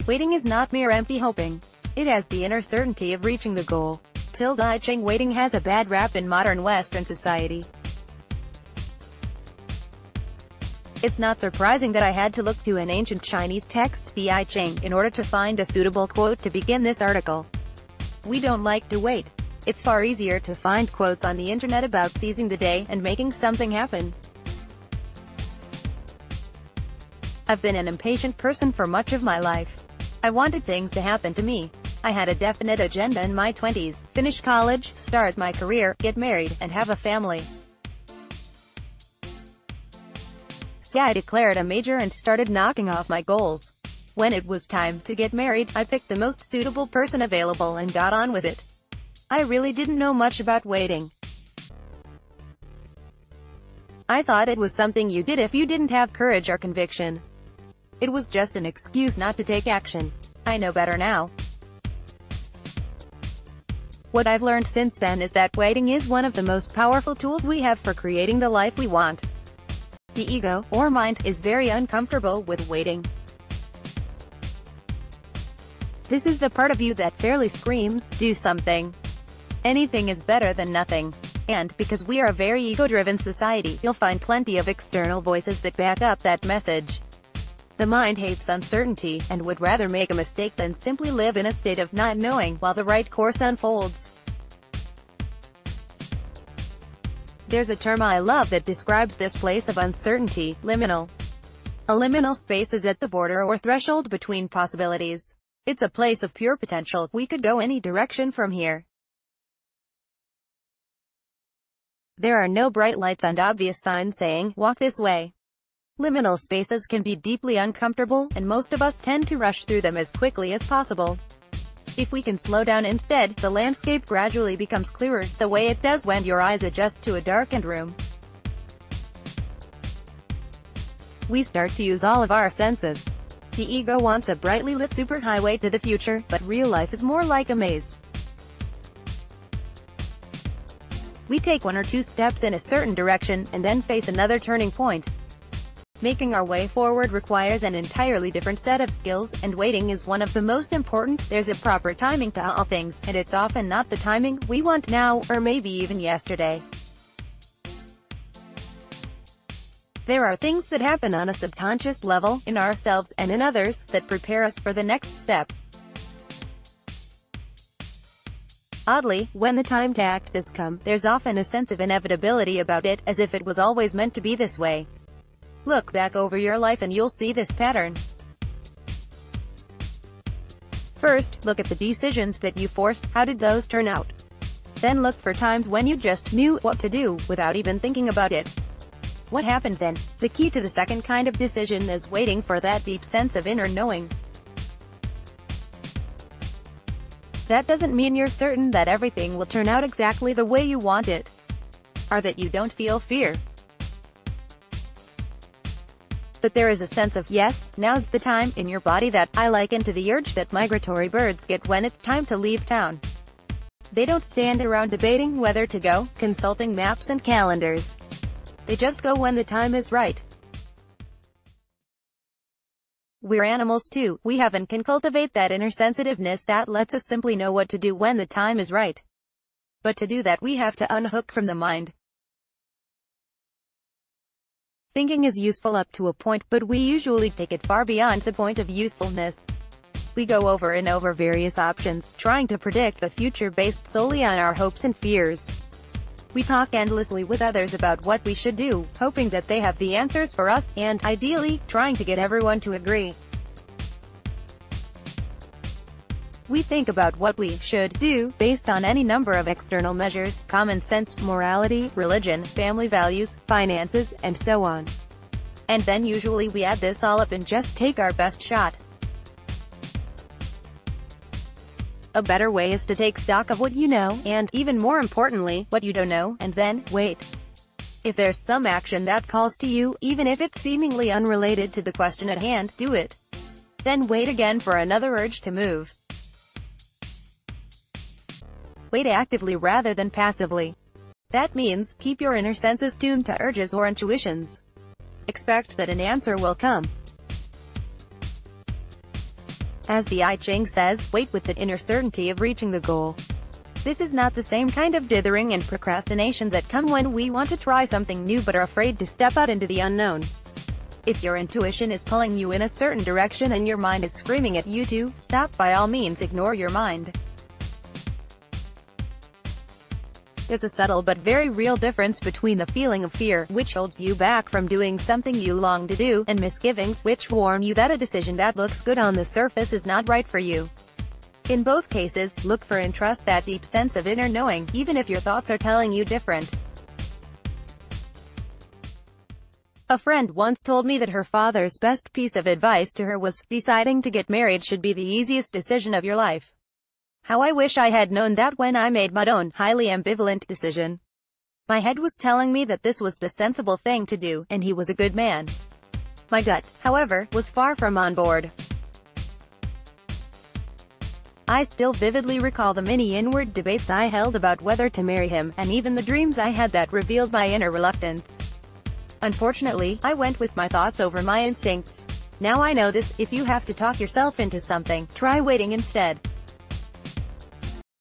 Waiting is not mere empty hoping. It has the inner certainty of reaching the goal. Ching Waiting has a bad rap in modern Western society. It's not surprising that I had to look to an ancient Chinese text, the I Ching, in order to find a suitable quote to begin this article. We don't like to wait. It's far easier to find quotes on the internet about seizing the day and making something happen. I've been an impatient person for much of my life. I wanted things to happen to me. I had a definite agenda in my 20s, finish college, start my career, get married, and have a family. So I declared a major and started knocking off my goals. When it was time to get married, I picked the most suitable person available and got on with it. I really didn't know much about waiting. I thought it was something you did if you didn't have courage or conviction. It was just an excuse not to take action. I know better now. What I've learned since then is that waiting is one of the most powerful tools we have for creating the life we want. The ego, or mind, is very uncomfortable with waiting. This is the part of you that fairly screams, do something. Anything is better than nothing. And, because we are a very ego-driven society, you'll find plenty of external voices that back up that message. The mind hates uncertainty, and would rather make a mistake than simply live in a state of not knowing, while the right course unfolds. There's a term I love that describes this place of uncertainty: liminal. A liminal space is at the border or threshold between possibilities. It's a place of pure potential. We could go any direction from here. There are no bright lights and obvious signs saying, walk this way. Liminal spaces can be deeply uncomfortable, and most of us tend to rush through them as quickly as possible. If we can slow down instead, the landscape gradually becomes clearer, the way it does when your eyes adjust to a darkened room. We start to use all of our senses. The ego wants a brightly lit superhighway to the future, but real life is more like a maze. We take one or two steps in a certain direction, and then face another turning point. Making our way forward requires an entirely different set of skills, and waiting is one of the most important. There's a proper timing to all things, and it's often not the timing we want now, or maybe even yesterday. There are things that happen on a subconscious level, in ourselves, and in others, that prepare us for the next step. Oddly, when the time to act does come, there's often a sense of inevitability about it, as if it was always meant to be this way. Look back over your life and you'll see this pattern. First, look at the decisions that you forced. How did those turn out? Then look for times when you just knew what to do, without even thinking about it. What happened then? The key to the second kind of decision is waiting for that deep sense of inner knowing. That doesn't mean you're certain that everything will turn out exactly the way you want it, or that you don't feel fear. But there is a sense of, yes, now's the time, in your body that I liken to the urge that migratory birds get when it's time to leave town. They don't stand around debating whether to go, consulting maps and calendars. They just go when the time is right. We're animals too. We can cultivate that inner sensitiveness that lets us simply know what to do when the time is right. But to do that, we have to unhook from the mind. Thinking is useful up to a point, but we usually take it far beyond the point of usefulness. We go over and over various options, trying to predict the future based solely on our hopes and fears. We talk endlessly with others about what we should do, hoping that they have the answers for us, and, ideally, trying to get everyone to agree. We think about what we should do, based on any number of external measures: common sense, morality, religion, family values, finances, and so on. And then usually we add this all up and just take our best shot. A better way is to take stock of what you know, and, even more importantly, what you don't know, and then, wait. If there's some action that calls to you, even if it's seemingly unrelated to the question at hand, do it. Then wait again for another urge to move. Wait actively rather than passively. That means, keep your inner senses tuned to urges or intuitions. Expect that an answer will come. As the I Ching says, wait with the inner certainty of reaching the goal. This is not the same kind of dithering and procrastination that come when we want to try something new but are afraid to step out into the unknown. If your intuition is pulling you in a certain direction and your mind is screaming at you to stop, by all means ignore your mind. There's a subtle but very real difference between the feeling of fear, which holds you back from doing something you long to do, and misgivings, which warn you that a decision that looks good on the surface is not right for you. In both cases, look for and trust that deep sense of inner knowing, even if your thoughts are telling you different. A friend once told me that her father's best piece of advice to her was, deciding to get married should be the easiest decision of your life. How I wish I had known that when I made my own, highly ambivalent decision. My head was telling me that this was the sensible thing to do, and he was a good man. My gut, however, was far from on board. I still vividly recall the many inward debates I held about whether to marry him, and even the dreams I had that revealed my inner reluctance. Unfortunately, I went with my thoughts over my instincts. Now I know this: if you have to talk yourself into something, try waiting instead.